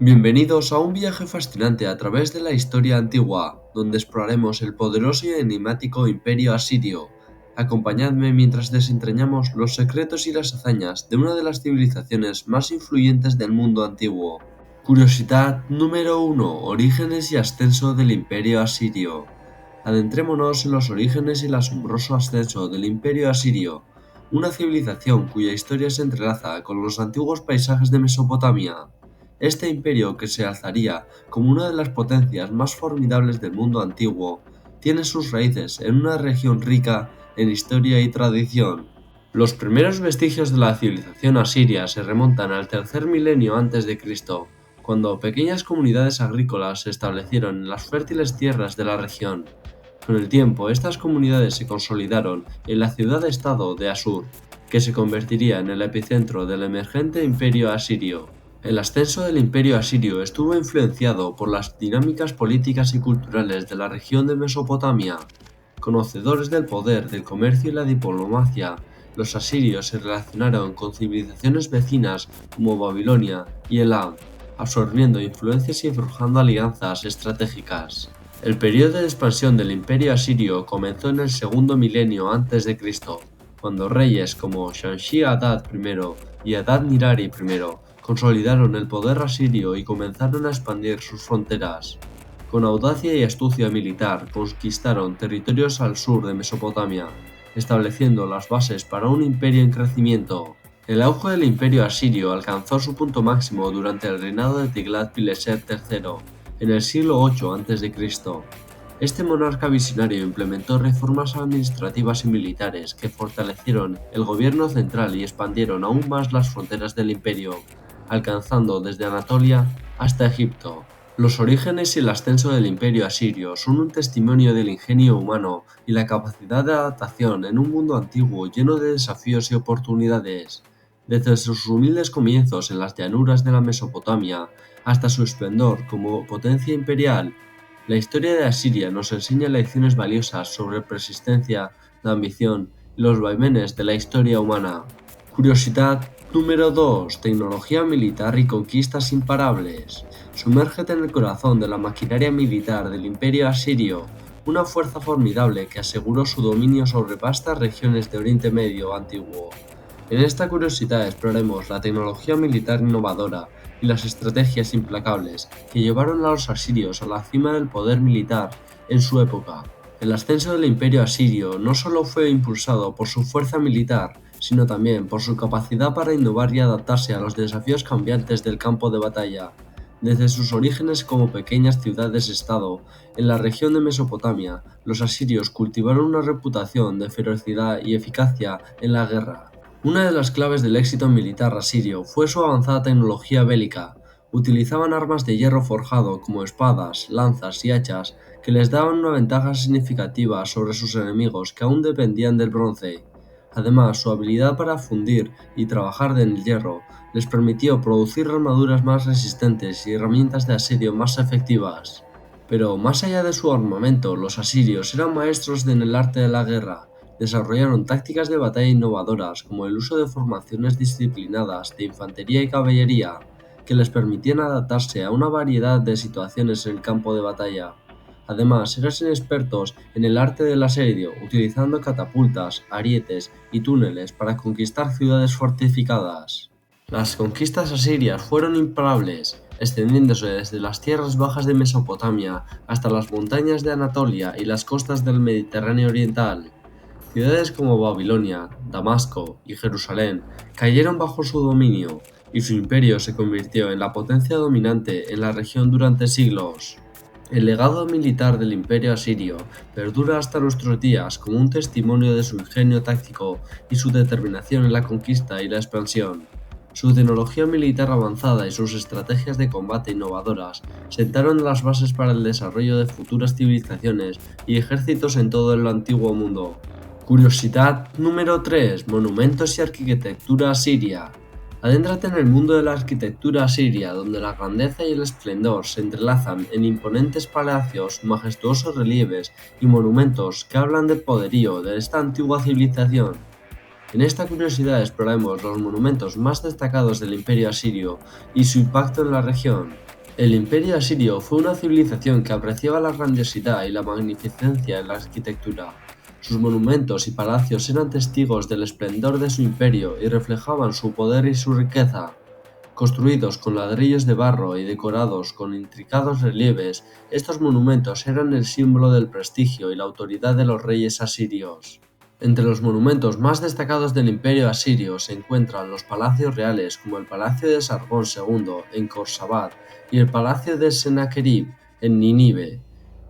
Bienvenidos a un viaje fascinante a través de la historia antigua, donde exploraremos el poderoso y enigmático Imperio Asirio. Acompañadme mientras desentrañamos los secretos y las hazañas de una de las civilizaciones más influyentes del mundo antiguo. Curiosidad número 1: Orígenes y ascenso del Imperio Asirio. Adentrémonos en los orígenes y el asombroso ascenso del Imperio Asirio, una civilización cuya historia se entrelaza con los antiguos paisajes de Mesopotamia. Este imperio, que se alzaría como una de las potencias más formidables del mundo antiguo, tiene sus raíces en una región rica en historia y tradición. Los primeros vestigios de la civilización asiria se remontan al tercer milenio antes de Cristo, cuando pequeñas comunidades agrícolas se establecieron en las fértiles tierras de la región. Con el tiempo, estas comunidades se consolidaron en la ciudad-estado de Asur, que se convertiría en el epicentro del emergente imperio asirio. El ascenso del Imperio Asirio estuvo influenciado por las dinámicas políticas y culturales de la región de Mesopotamia. Conocedores del poder del comercio y la diplomacia, los asirios se relacionaron con civilizaciones vecinas como Babilonia y Elam, absorbiendo influencias y forjando alianzas estratégicas. El periodo de expansión del Imperio Asirio comenzó en el segundo milenio antes de Cristo, cuando reyes como Shamshi-Adad I y Adad-Nirari I consolidaron el poder asirio y comenzaron a expandir sus fronteras. Con audacia y astucia militar conquistaron territorios al sur de Mesopotamia, estableciendo las bases para un imperio en crecimiento. El auge del imperio asirio alcanzó su punto máximo durante el reinado de Tiglat-Pileser III, en el siglo VIII a.C. Este monarca visionario implementó reformas administrativas y militares que fortalecieron el gobierno central y expandieron aún más las fronteras del imperio, alcanzando desde Anatolia hasta Egipto. Los orígenes y el ascenso del Imperio Asirio son un testimonio del ingenio humano y la capacidad de adaptación en un mundo antiguo lleno de desafíos y oportunidades. Desde sus humildes comienzos en las llanuras de la Mesopotamia hasta su esplendor como potencia imperial, la historia de Asiria nos enseña lecciones valiosas sobre persistencia, la ambición y los vaivenes de la historia humana. Curiosidad número 2: Tecnología militar y conquistas imparables. Sumérgete en el corazón de la maquinaria militar del Imperio Asirio, una fuerza formidable que aseguró su dominio sobre vastas regiones de Oriente Medio antiguo. En esta curiosidad exploraremos la tecnología militar innovadora y las estrategias implacables que llevaron a los asirios a la cima del poder militar en su época. El ascenso del Imperio Asirio no solo fue impulsado por su fuerza militar, sino también por su capacidad para innovar y adaptarse a los desafíos cambiantes del campo de batalla. Desde sus orígenes como pequeñas ciudades-estado en la región de Mesopotamia, los asirios cultivaron una reputación de ferocidad y eficacia en la guerra. Una de las claves del éxito militar asirio fue su avanzada tecnología bélica. Utilizaban armas de hierro forjado como espadas, lanzas y hachas que les daban una ventaja significativa sobre sus enemigos que aún dependían del bronce. Además, su habilidad para fundir y trabajar en el hierro les permitió producir armaduras más resistentes y herramientas de asedio más efectivas. Pero más allá de su armamento, los asirios eran maestros en el arte de la guerra. Desarrollaron tácticas de batalla innovadoras como el uso de formaciones disciplinadas de infantería y caballería, que les permitían adaptarse a una variedad de situaciones en el campo de batalla. Además, eran expertos en el arte del asedio, utilizando catapultas, arietes y túneles para conquistar ciudades fortificadas. Las conquistas asirias fueron imparables, extendiéndose desde las tierras bajas de Mesopotamia hasta las montañas de Anatolia y las costas del Mediterráneo oriental. Ciudades como Babilonia, Damasco y Jerusalén cayeron bajo su dominio, y su imperio se convirtió en la potencia dominante en la región durante siglos. El legado militar del Imperio Asirio perdura hasta nuestros días como un testimonio de su ingenio táctico y su determinación en la conquista y la expansión. Su tecnología militar avanzada y sus estrategias de combate innovadoras sentaron las bases para el desarrollo de futuras civilizaciones y ejércitos en todo el antiguo mundo. Curiosidad número 3: Monumentos y arquitectura asiria. Adéntrate en el mundo de la arquitectura asiria, donde la grandeza y el esplendor se entrelazan en imponentes palacios, majestuosos relieves y monumentos que hablan del poderío de esta antigua civilización. En esta curiosidad exploraremos los monumentos más destacados del Imperio Asirio y su impacto en la región. El imperio asirio fue una civilización que apreciaba la grandiosidad y la magnificencia en la arquitectura. Sus monumentos y palacios eran testigos del esplendor de su imperio y reflejaban su poder y su riqueza. Construidos con ladrillos de barro y decorados con intricados relieves, estos monumentos eran el símbolo del prestigio y la autoridad de los reyes asirios. Entre los monumentos más destacados del Imperio asirio se encuentran los palacios reales como el Palacio de Sargón II en Khorsabad y el Palacio de Sennacherib en Nínive.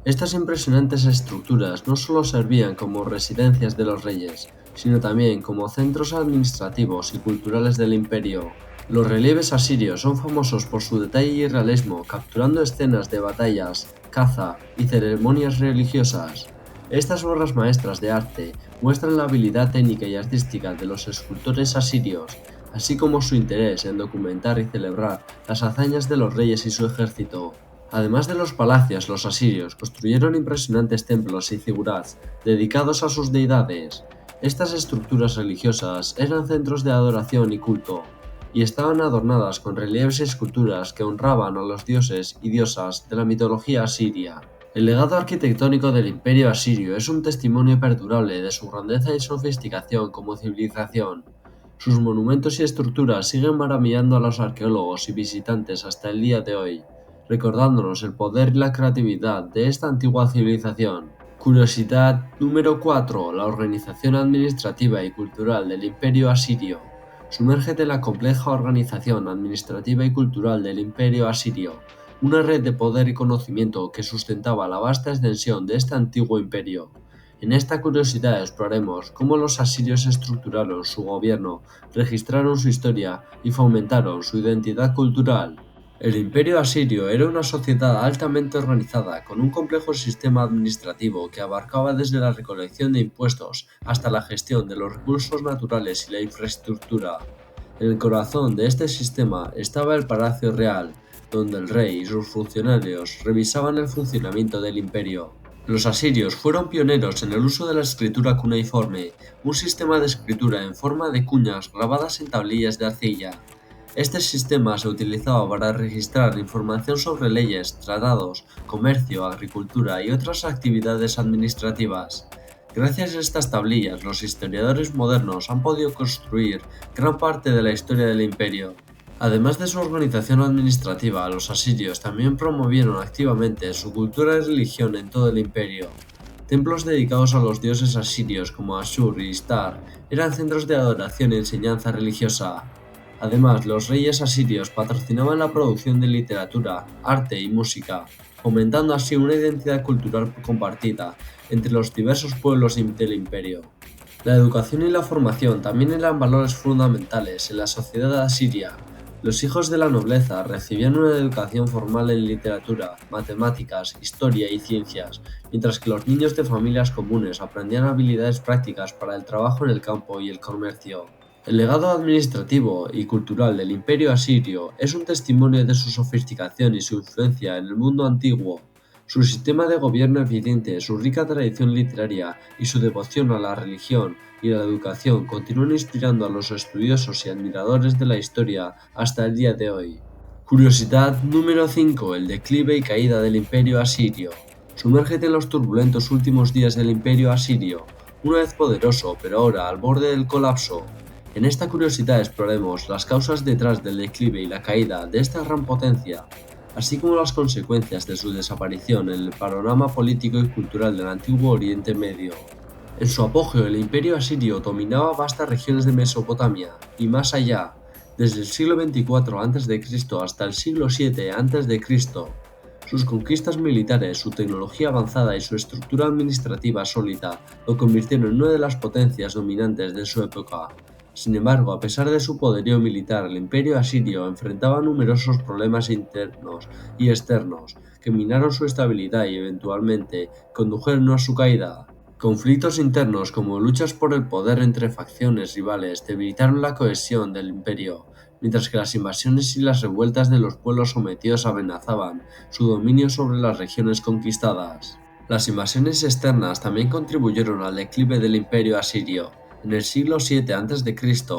Estas impresionantes estructuras no solo servían como residencias de los reyes, sino también como centros administrativos y culturales del imperio. Los relieves asirios son famosos por su detalle y realismo, capturando escenas de batallas, caza y ceremonias religiosas. Estas obras maestras de arte muestran la habilidad técnica y artística de los escultores asirios, así como su interés en documentar y celebrar las hazañas de los reyes y su ejército. Además de los palacios, los asirios construyeron impresionantes templos y zigurats dedicados a sus deidades. Estas estructuras religiosas eran centros de adoración y culto, y estaban adornadas con relieves y esculturas que honraban a los dioses y diosas de la mitología asiria. El legado arquitectónico del Imperio asirio es un testimonio perdurable de su grandeza y sofisticación como civilización. Sus monumentos y estructuras siguen maravillando a los arqueólogos y visitantes hasta el día de hoy, recordándonos el poder y la creatividad de esta antigua civilización. Curiosidad número 4. La organización administrativa y cultural del Imperio asirio. Sumérgete en la compleja organización administrativa y cultural del Imperio asirio, una red de poder y conocimiento que sustentaba la vasta extensión de este antiguo imperio. En esta curiosidad exploraremos cómo los asirios estructuraron su gobierno, registraron su historia y fomentaron su identidad cultural. El imperio asirio era una sociedad altamente organizada, con un complejo sistema administrativo que abarcaba desde la recolección de impuestos hasta la gestión de los recursos naturales y la infraestructura. En el corazón de este sistema estaba el Palacio Real, donde el rey y sus funcionarios revisaban el funcionamiento del imperio. Los asirios fueron pioneros en el uso de la escritura cuneiforme, un sistema de escritura en forma de cuñas grabadas en tablillas de arcilla. Este sistema se utilizaba para registrar información sobre leyes, tratados, comercio, agricultura y otras actividades administrativas. Gracias a estas tablillas, los historiadores modernos han podido construir gran parte de la historia del imperio. Además de su organización administrativa, los asirios también promovieron activamente su cultura y religión en todo el imperio. Templos dedicados a los dioses asirios como Ashur y Ishtar eran centros de adoración y enseñanza religiosa. Además, los reyes asirios patrocinaban la producción de literatura, arte y música, fomentando así una identidad cultural compartida entre los diversos pueblos del imperio. La educación y la formación también eran valores fundamentales en la sociedad asiria. Los hijos de la nobleza recibían una educación formal en literatura, matemáticas, historia y ciencias, mientras que los niños de familias comunes aprendían habilidades prácticas para el trabajo en el campo y el comercio. El legado administrativo y cultural del Imperio asirio es un testimonio de su sofisticación y su influencia en el mundo antiguo. Su sistema de gobierno eficiente, su rica tradición literaria y su devoción a la religión y la educación continúan inspirando a los estudiosos y admiradores de la historia hasta el día de hoy. Curiosidad número 5. El declive y caída del Imperio asirio. Sumérgete en los turbulentos últimos días del Imperio asirio, una vez poderoso, pero ahora al borde del colapso. En esta curiosidad exploraremos las causas detrás del declive y la caída de esta gran potencia, así como las consecuencias de su desaparición en el panorama político y cultural del antiguo Oriente Medio. En su apogeo, el Imperio asirio dominaba vastas regiones de Mesopotamia y más allá, desde el siglo XXIV a.C. hasta el siglo VII a.C. Sus conquistas militares, su tecnología avanzada y su estructura administrativa sólida lo convirtieron en una de las potencias dominantes de su época. Sin embargo, a pesar de su poderío militar, el Imperio asirio enfrentaba numerosos problemas internos y externos que minaron su estabilidad y eventualmente condujeron a su caída. Conflictos internos como luchas por el poder entre facciones rivales debilitaron la cohesión del imperio, mientras que las invasiones y las revueltas de los pueblos sometidos amenazaban su dominio sobre las regiones conquistadas. Las invasiones externas también contribuyeron al declive del Imperio asirio. En el siglo VII a.C.,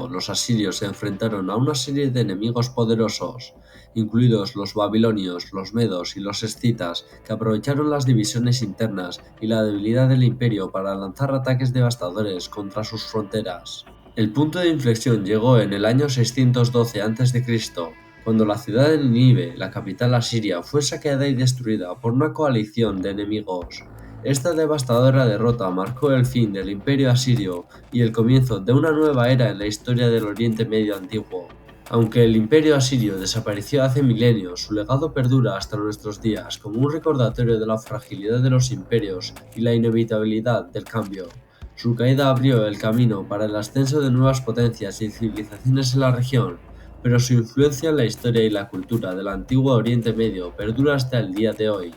los asirios se enfrentaron a una serie de enemigos poderosos. incluidos los babilonios, los medos y los escitas, que aprovecharon las divisiones internas y la debilidad del imperio para lanzar ataques devastadores contra sus fronteras. El punto de inflexión llegó en el año 612 a.C., cuando la ciudad de Nínive, la capital asiria, fue saqueada y destruida por una coalición de enemigos. Esta devastadora derrota marcó el fin del Imperio asirio y el comienzo de una nueva era en la historia del Oriente Medio antiguo. Aunque el Imperio asirio desapareció hace milenios, su legado perdura hasta nuestros días como un recordatorio de la fragilidad de los imperios y la inevitabilidad del cambio. Su caída abrió el camino para el ascenso de nuevas potencias y civilizaciones en la región, pero su influencia en la historia y la cultura del antiguo Oriente Medio perdura hasta el día de hoy.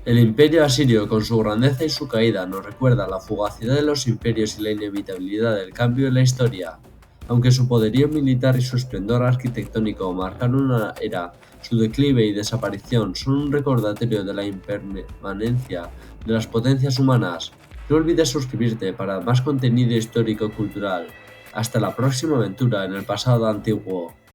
El Imperio asirio, con su grandeza y su caída, nos recuerda la fugacidad de los imperios y la inevitabilidad del cambio en la historia. Aunque su poderío militar y su esplendor arquitectónico marcaron una era, su declive y desaparición son un recordatorio de la impermanencia de las potencias humanas. No olvides suscribirte para más contenido histórico-cultural. Hasta la próxima aventura en el pasado antiguo.